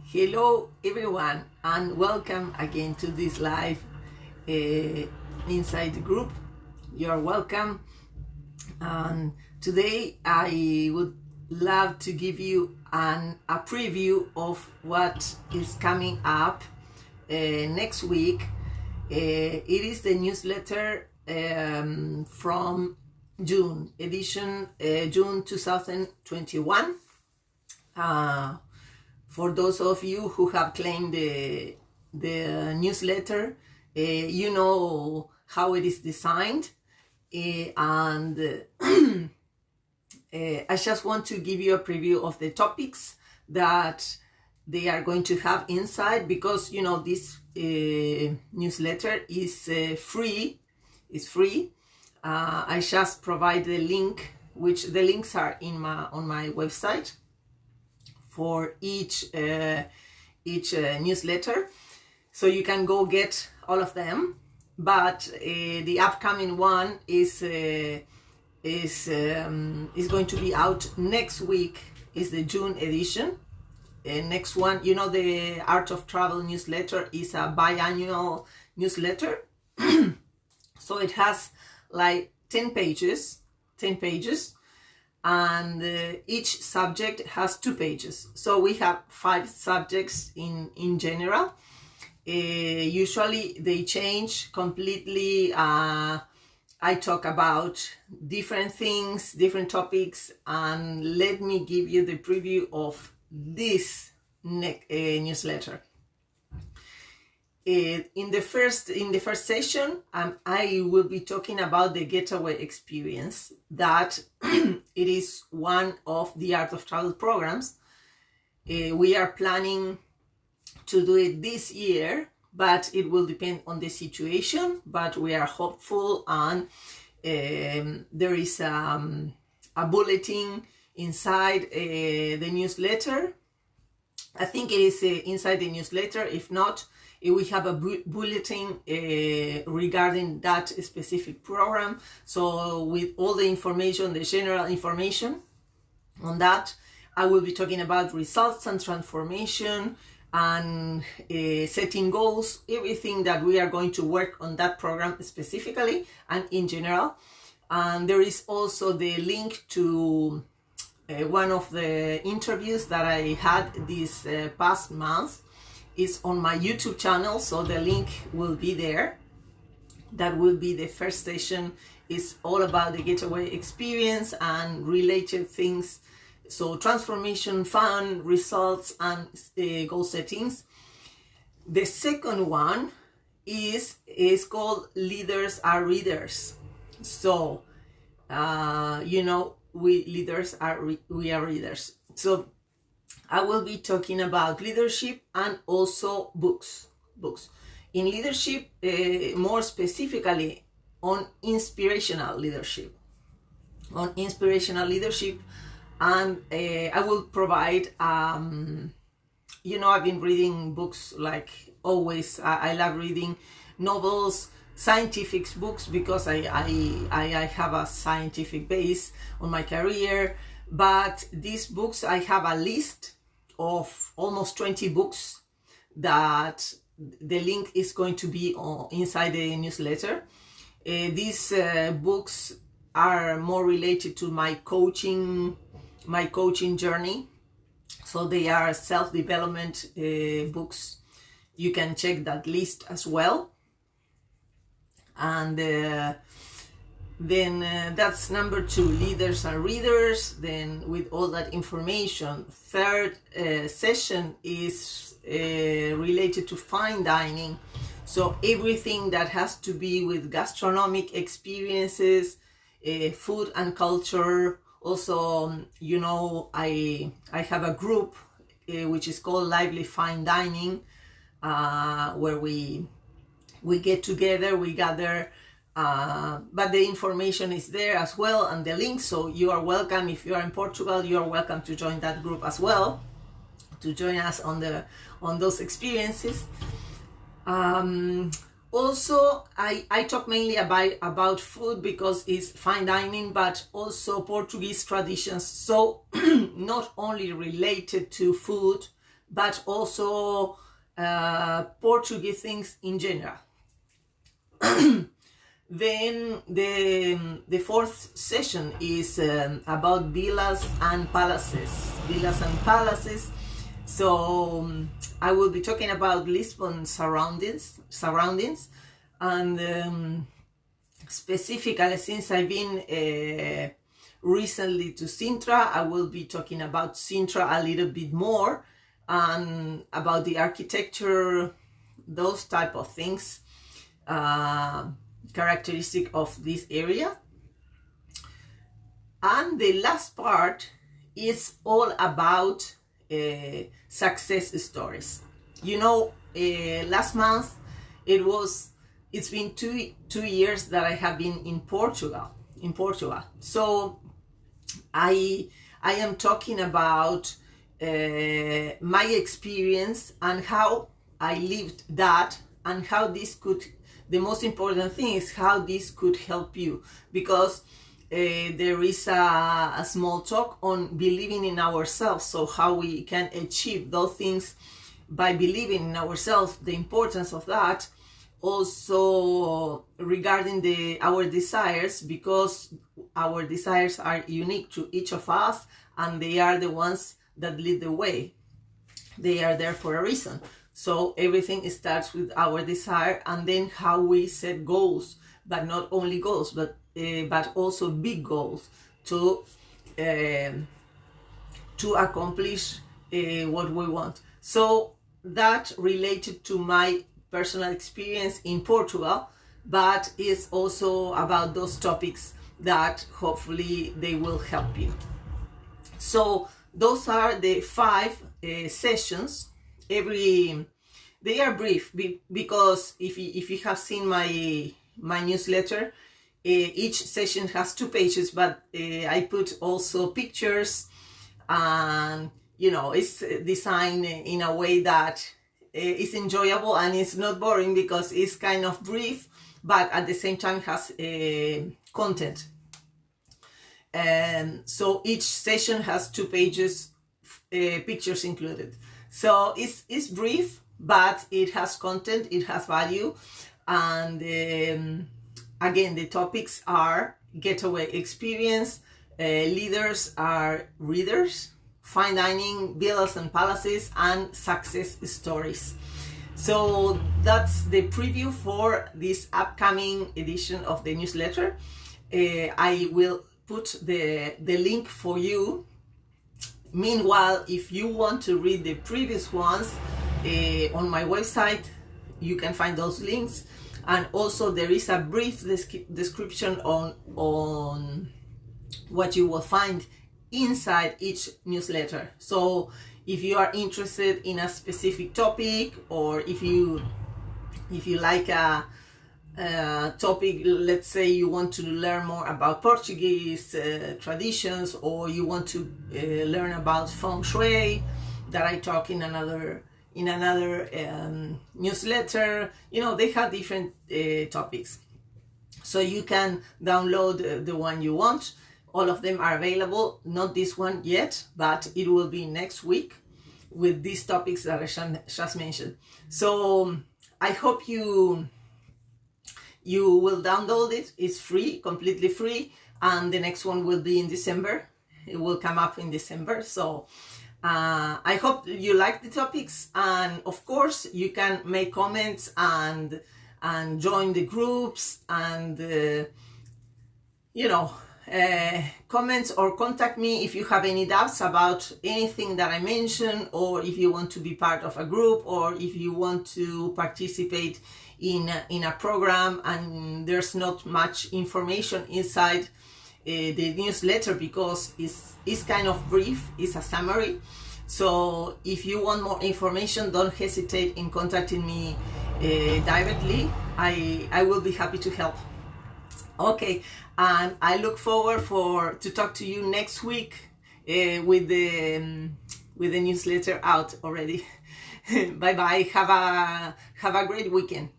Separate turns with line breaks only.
Hello everyone and welcome again to this live inside the group. You're welcome, and today I would love to give you a preview of what is coming up next week. It is the newsletter from June edition, June 2021. For those of you who have claimed the newsletter, you know how it is designed, and I just want to give you a preview of the topics that they are going to have inside, because you know this newsletter is free. It's free. I just provide the link, which the links are on my website for each newsletter, so you can go get all of them. But the upcoming one is going to be out next week. Is the June edition. Next one, you know, the Art of Travel newsletter is a biannual newsletter. So it has like 10 pages, and each subject has 2 pages. So we have 5 subjects in general. Usually they change completely. I talk about different things, different topics, and let me give you the preview of this newsletter. In the first session, I will be talking about the getaway experience, that it is one of the Art of Travel programs. We are planning to do it this year, but it will depend on the situation. But we are hopeful, and there is a bulletin inside the newsletter. I think it is inside the newsletter. If not, we have a bulletin regarding that specific program. So with all the information, the general information on that, I will be talking about results and transformation, and setting goals, everything that we are going to work on that program specifically and in general. And there is also the link to one of the interviews that I had this past month. Is on my YouTube channel, so the link will be there. That will be the first session. It's all about the getaway experience and related things. So transformation, fun, results, and goal settings. The second one is called Leaders Are Readers. So you know, we are readers. So I will be talking about leadership and also books. In leadership, more specifically on inspirational leadership. And I will provide, you know, I've been reading books like always. I love reading novels, scientific books, because I have a scientific base on my career. But these books, I have a list of almost 20 books that the link is going to be inside the newsletter. These books are more related to my coaching journey. So they are self-development books. You can check that list as well. And then that's number 2, Leaders and Readers. Then with all that information, third session is related to fine dining. So everything that has to be with gastronomic experiences, food and culture. Also, you know, I have a group which is called Lively Fine Dining, where we get together, we gather. But the information is there as well, and the link. So you are welcome. If you are in Portugal, you are welcome to join that group as well, to join us on those experiences. Also, I talk mainly about food because it's fine dining, but also Portuguese traditions. So not only related to food, but also Portuguese things in general. Then the fourth session is about villas and palaces. So I will be talking about Lisbon surroundings, and specifically, since I've been recently to Sintra, I will be talking about Sintra a little bit more, and about the architecture, those type of things, characteristic of this area. And the last part is all about success stories. You know, last month it's been two years that I have been in Portugal. So I am talking about my experience and how I lived that, and how this could, the most important thing is how this could help you, because there is a small talk on believing in ourselves, so how we can achieve those things by believing in ourselves, the importance of that. Also regarding our desires, because our desires are unique to each of us, and they are the ones that lead the way. They are there for a reason. So everything starts with our desire, and then how we set goals, but not only goals, but also big goals to accomplish what we want. So that related to my personal experience in Portugal, but is also about those topics that hopefully they will help you. So those are the 5 sessions. They are brief, because if you have seen my newsletter, each session has 2 pages, but I put also pictures, and you know, it's designed in a way that is enjoyable and it's not boring, because it's kind of brief, but at the same time has content. And so each session has 2 pages, pictures included. So it's brief, but it has content, it has value. And again, the topics are getaway experience, leaders are readers, fine dining, villas and palaces, and success stories. So that's the preview for this upcoming edition of the newsletter. I will put the link for you. Meanwhile, if you want to read the previous ones, on my website, you can find those links. And also there is a brief description on what you will find inside each newsletter. So if you are interested in a specific topic, or if you like a topic, let's say you want to learn more about Portuguese traditions, or you want to learn about feng shui that I talk in another newsletter, you know, they have different topics. So you can download the one you want. All of them are available, not this one yet, but it will be next week with these topics that I just mentioned. So I hope you will download it. It's free, completely free, and the next one will be in December. It will come up in December. So I hope you like the topics, and of course you can make comments and join the groups, and comments, or contact me if you have any doubts about anything that I mentioned, or if you want to be part of a group, or if you want to participate in a program and there's not much information inside the newsletter, because it's kind of brief, it's a summary. So if you want more information, don't hesitate in contacting me directly. I will be happy to help. Okay, and I look forward to talk to you next week with the newsletter out already. Bye bye. Have a great weekend.